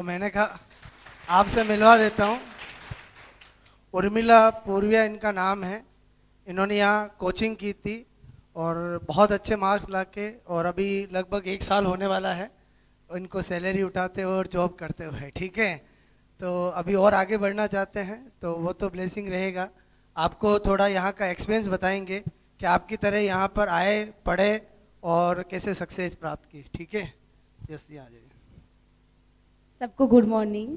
तो मैंने कहा आपसे मिलवा देता हूँ। उर्मिला पूर्विया इनका नाम है। इन्होंने यहाँ कोचिंग की थी और बहुत अच्छे मार्क्स लाके, और अभी लगभग 1 साल होने वाला है इनको सैलरी उठाते हुए और जॉब करते हुए। ठीक है, तो अभी और आगे बढ़ना चाहते हैं तो वो तो ब्लेसिंग रहेगा। आपको थोड़ा यहाँ का एक्सपीरियंस बताएंगे कि आपकी तरह यहाँ पर आए, पढ़े और कैसे सक्सेस प्राप्त की। ठीक है, यस, यहाँ आ जाइए। सबको गुड मॉर्निंग।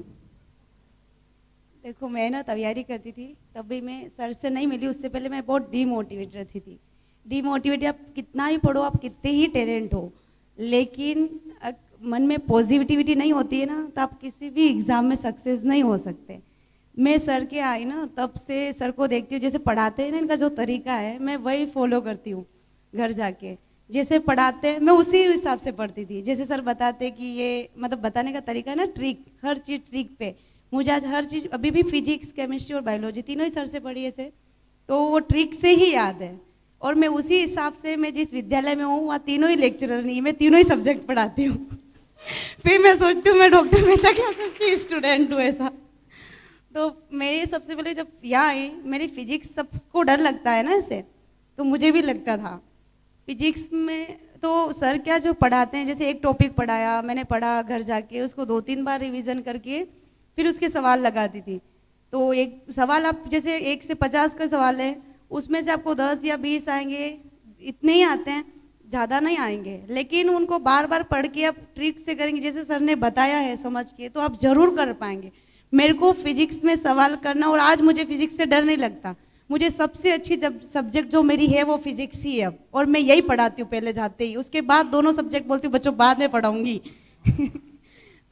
देखो, मैं ना तैयारी करती थी, तभी मैं सर से नहीं मिली। उससे पहले मैं बहुत डीमोटिवेट रहती थी। डीमोटिवेट, आप कितना भी पढ़ो, आप कितने ही टैलेंट हो, लेकिन मन में पॉजिटिविटी नहीं होती है ना, तो आप किसी भी एग्ज़ाम में सक्सेस नहीं हो सकते। मैं सर के आई ना, तब से सर को देखती हूँ, जैसे पढ़ाते हैं ना, इनका जो तरीका है मैं वही फॉलो करती हूँ। घर जाके जैसे पढ़ाते हैं मैं उसी हिसाब से पढ़ती थी। जैसे सर बताते कि ये मतलब बताने का तरीका है ना, ट्रिक, हर चीज़ ट्रिक पे। मुझे आज हर चीज़, अभी भी फिजिक्स, केमिस्ट्री और बायोलॉजी तीनों ही सर से पढ़ी है से, तो वो ट्रिक से ही याद है। और मैं उसी हिसाब से, मैं जिस विद्यालय में हूँ वहाँ तीनों ही लेक्चरर नहीं, मैं तीनों ही सब्जेक्ट पढ़ाती हूँ। फिर मैं सोचती हूँ मैं डॉक्टर मेहता क्लासेस की स्टूडेंट हूँ ऐसा। तो मेरे सबसे पहले जब यहाँ आई, मेरी फिजिक्स, सबको डर लगता है ना ऐसे, तो मुझे भी लगता था फिजिक्स में। तो सर क्या जो पढ़ाते हैं, जैसे एक टॉपिक पढ़ाया, मैंने पढ़ा, घर जाके उसको 2-3 बार रिवीजन करके फिर उसके सवाल लगाती थी। तो एक सवाल, आप जैसे 1 से 50 का सवाल है, उसमें से आपको 10 या 20 आएंगे, इतने ही आते हैं, ज़्यादा नहीं आएंगे, लेकिन उनको बार बार पढ़ के आप ट्रिक से करेंगे, जैसे सर ने बताया है समझ के, तो आप जरूर कर पाएंगे। मेरे को फिजिक्स में सवाल करना, और आज मुझे फिजिक्स से डर नहीं लगता। मुझे सबसे अच्छी जब सब्जेक्ट जो मेरी है वो फिजिक्स ही है अब, और मैं यही पढ़ाती हूँ पहले जाते ही। उसके बाद दोनों सब्जेक्ट बोलती हूँ बच्चों बाद में पढ़ाऊंगी।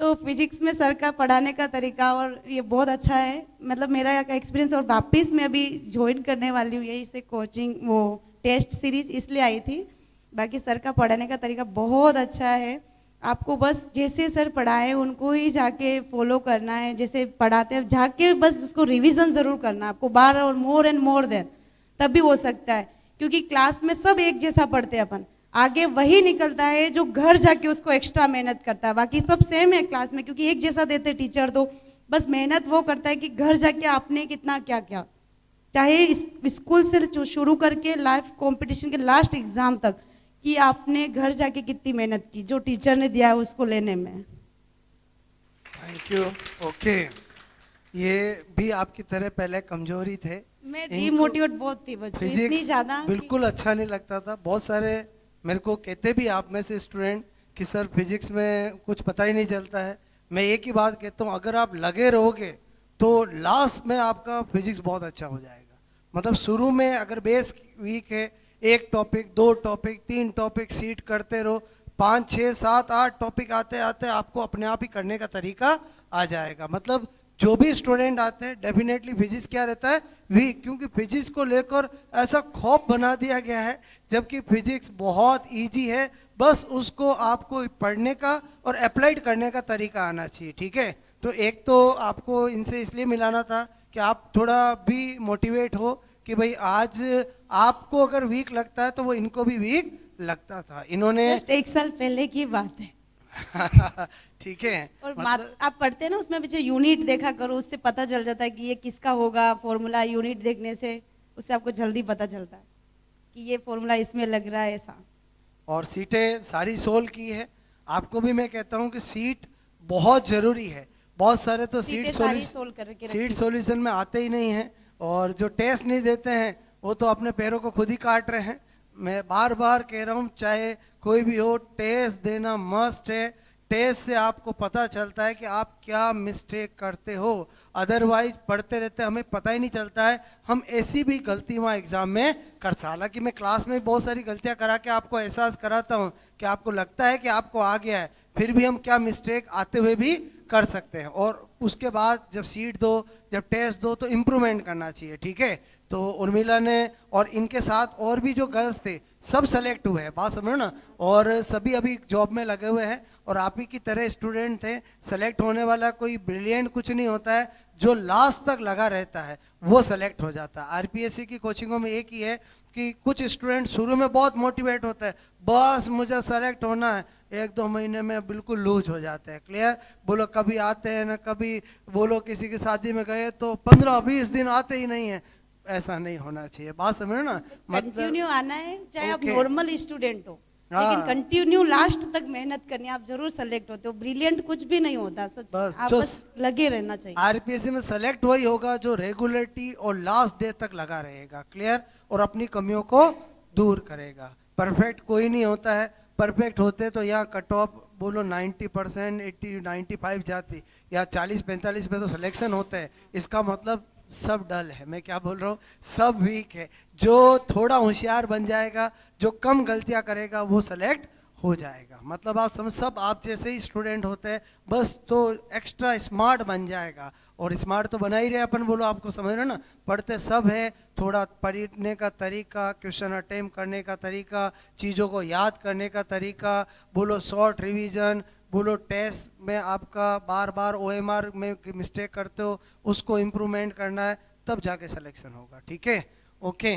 तो फिजिक्स में सर का पढ़ाने का तरीका और ये बहुत अच्छा है, मतलब मेरा यहाँ का एक्सपीरियंस। और वापस मैं अभी ज्वाइन करने वाली हूँ यही से कोचिंग, वो टेस्ट सीरीज इसलिए आई थी। बाकी सर का पढ़ाने का तरीका बहुत अच्छा है। आपको बस जैसे सर पढ़ाए उनको ही जाके फॉलो करना है, जैसे पढ़ाते हैं जाके बस उसको रिवीजन ज़रूर करना है आपको, बार और मोर एंड मोर देन, तभी हो सकता है। क्योंकि क्लास में सब एक जैसा पढ़ते हैं अपन, आगे वही निकलता है जो घर जाके उसको एक्स्ट्रा मेहनत करता है। बाकी सब सेम है क्लास में, क्योंकि एक जैसा देते टीचर, तो बस मेहनत वो करता है कि घर जाके आपने कितना क्या क्या, चाहे स्कूल से शुरू करके लाइफ कंपटीशन के लास्ट एग्जाम तक, कि आपने घर जाके कितनी मेहनत की जो टीचर ने दिया है उसको लेने में। Thank you. ओके, ये भी आपकी तरह पहले कमजोरी थे, मैं इनको डीमोटिवेट बहुत थी बच्चों, इतनी फिजिक्स ज्यादा बिल्कुल अच्छा नहीं लगता था। बहुत सारे मेरे को कहते भी आप में से स्टूडेंट कि सर फिजिक्स में कुछ पता ही नहीं चलता है। मैं एक ही बात कहता हूँ, अगर आप लगे रहोगे तो लास्ट में आपका फिजिक्स बहुत अच्छा हो जाएगा। मतलब शुरू में अगर बेस वीक है, 1 टॉपिक, 2 टॉपिक, 3 टॉपिक सीट करते रहो, 5, 6, 7, 8 टॉपिक आते आते आपको अपने आप ही करने का तरीका आ जाएगा। मतलब जो भी स्टूडेंट आते हैं डेफिनेटली फिजिक्स क्या रहता है, वीक, क्योंकि फिजिक्स को लेकर ऐसा खौफ बना दिया गया है, जबकि फिजिक्स बहुत इजी है। बस उसको आपको पढ़ने का और अप्लाइड करने का तरीका आना चाहिए। ठीक है, तो एक तो आपको इनसे इसलिए मिलाना था कि आप थोड़ा भी मोटिवेट हो कि भाई आज आपको अगर वीक लगता है तो वो इनको भी वीक लगता था। इन्होंने जस्ट 1 साल पहले की बात है। ठीक है, और मतलब आप पढ़ते हैं ना, उसमें पीछे यूनिट देखा करो, उससे पता चल जाता है कि ये किसका होगा फॉर्मूला। यूनिट देखने से उससे आपको जल्दी पता चलता है कि ये फॉर्मूला इसमें लग रहा है ऐसा। और सीटें सारी सोल्व की है। आपको भी मैं कहता हूँ कि सीट बहुत ज़रूरी है। बहुत सारे तो सीटें सारी सोल्व करके रखी सीट हुई। सॉल्यूशन में आते ही नहीं हैं, और जो टेस्ट नहीं देते हैं वो तो अपने पैरों को खुद ही काट रहे हैं। मैं बार बार कह रहा हूँ, चाहे कोई भी हो, टेस्ट देना मस्ट है। टेस्ट से आपको पता चलता है कि आप क्या मिस्टेक करते हो। अदरवाइज पढ़ते रहते हमें पता ही नहीं चलता है, हम ऐसी भी गलती वहाँ एग्ज़ाम में कर। हालांकि मैं क्लास में बहुत सारी गलतियाँ करा के आपको एहसास कराता हूँ कि आपको लगता है कि आपको आ गया है, फिर भी हम क्या मिस्टेक आते हुए भी कर सकते हैं। और उसके बाद जब सीट दो, जब टेस्ट दो, तो इम्प्रूवमेंट करना चाहिए। ठीक है, तो उर्मिला ने और इनके साथ और भी जो गर्ल्स थे सब सेलेक्ट हुए हैं, बात समझो ना, और सभी अभी जॉब में लगे हुए हैं। और आप ही की तरह स्टूडेंट थे। सेलेक्ट होने वाला कोई ब्रिलियंट कुछ नहीं होता है, जो लास्ट तक लगा रहता है वो सेलेक्ट हो जाता है। आरपीएससी की कोचिंगों में एक ही है कि कुछ स्टूडेंट शुरू में बहुत मोटिवेट होता है, बस मुझे सेलेक्ट होना है, 1-2 महीने में बिल्कुल लूज हो जाते हैं। क्लियर? बोलो कभी आते हैं ना, कभी बोलो किसी की शादी में गए तो 15-20 दिन आते ही नहीं है। ऐसा नहीं होना चाहिए, बात समझो ना। कंटिन्यू आना है, चाहे आप Okay. नॉर्मल स्टूडेंट हो, हाँ। लेकिन कंटिन्यू लास्ट तक मेहनत करनी है, आप जरूर सेलेक्ट होते हो। ब्रिलियंट कुछ भी नहीं होता, सच में। बस आप जो बस लगे रहना चाहिए। आरपीएससी में सेलेक्ट वही होगा जो रेगुलरिटी और लास्ट डे तक लगा रहेगा। क्लियर? और अपनी कमियों को दूर करेगा। परफेक्ट कोई नहीं होता है, परफेक्ट होते तो यहाँ कट ऑफ बोलो 90%, 80, 95 जाती, या 40-45 पे तो सिलेक्शन होते हैं। इसका मतलब सब डल है। मैं क्या बोल रहा हूँ, सब वीक है। जो थोड़ा होशियार बन जाएगा, जो कम गलतियाँ करेगा, वो सेलेक्ट हो जाएगा। मतलब आप समझ, सब आप जैसे ही स्टूडेंट होते हैं, बस तो एक्स्ट्रा स्मार्ट बन जाएगा। और स्मार्ट तो बना ही रहे अपन, बोलो आपको समझ रहे हो ना। पढ़ते सब है, थोड़ा पढ़ने का तरीका, क्वेश्चन अटेम्प्ट करने का तरीका, चीज़ों को याद करने का तरीका, बोलो शॉर्ट रिवीजन, बोलो टेस्ट में आपका बार बार OMR में मिस्टेक करते हो, उसको इम्प्रूवमेंट करना है, तब जाके सिलेक्शन होगा। ठीक है? ओके।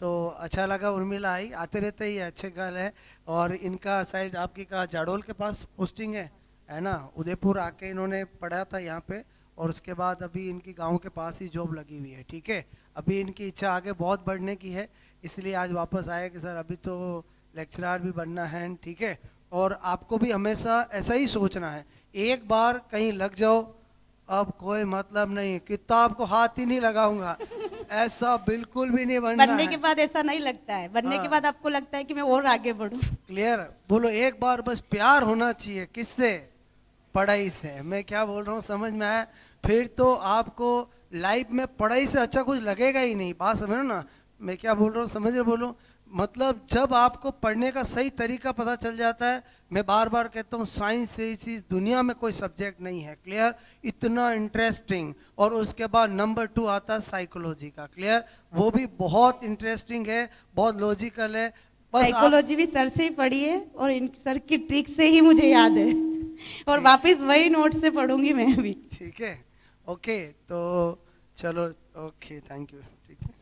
तो अच्छा लगा, उर्मिला आई, आते रहते ही है, अच्छे गर्ल है। और इनका साइड आपकी कहाँ, जाडोल के पास पोस्टिंग है ना? उदयपुर आके इन्होंने पढ़ा था यहाँ पे, और उसके बाद अभी इनकी गांव के पास ही जॉब लगी हुई है। ठीक है? अभी इनकी इच्छा आगे बहुत बढ़ने की है, इसलिए आज वापस आए कि सर अभी तो लेक्चरर भी बनना है। ठीक है? और आपको भी हमेशा ऐसा ही सोचना है, एक बार कहीं लग जाओ, अब कोई मतलब नहीं, किताब को हाथ ही नहीं लगाऊंगा, ऐसा बिल्कुल भी नहीं बनना बनने है। के बाद ऐसा नहीं लगता है, बनने के बाद आपको लगता है कि मैं और आगे बढ़ूं। क्लियर? बोलो एक बार बस प्यार होना चाहिए, किससे? पढ़ाई से। मैं क्या बोल रहा हूँ, समझ में आया? फिर तो आपको लाइफ में पढ़ाई से अच्छा कुछ लगेगा ही नहीं। बात समझो ना मैं क्या बोल रहा हूँ, समझ रहे? बोलो मतलब जब आपको पढ़ने का सही तरीका पता चल जाता है, मैं बार बार कहता हूँ साइंस से इस दुनिया में कोई सब्जेक्ट नहीं है। क्लियर? इतना इंटरेस्टिंग। और उसके बाद नंबर 2 आता है साइकोलॉजी का। क्लियर? वो भी बहुत इंटरेस्टिंग है, बहुत लॉजिकल है। बस साइकोलॉजी भी सर से ही पढ़ी है, और इन सर की ट्रिक से ही मुझे याद है, और वापस वही नोट से पढ़ूंगी मैं भी। ठीक है? ओके, तो चलो, ओके, थैंक यू। ठीक है।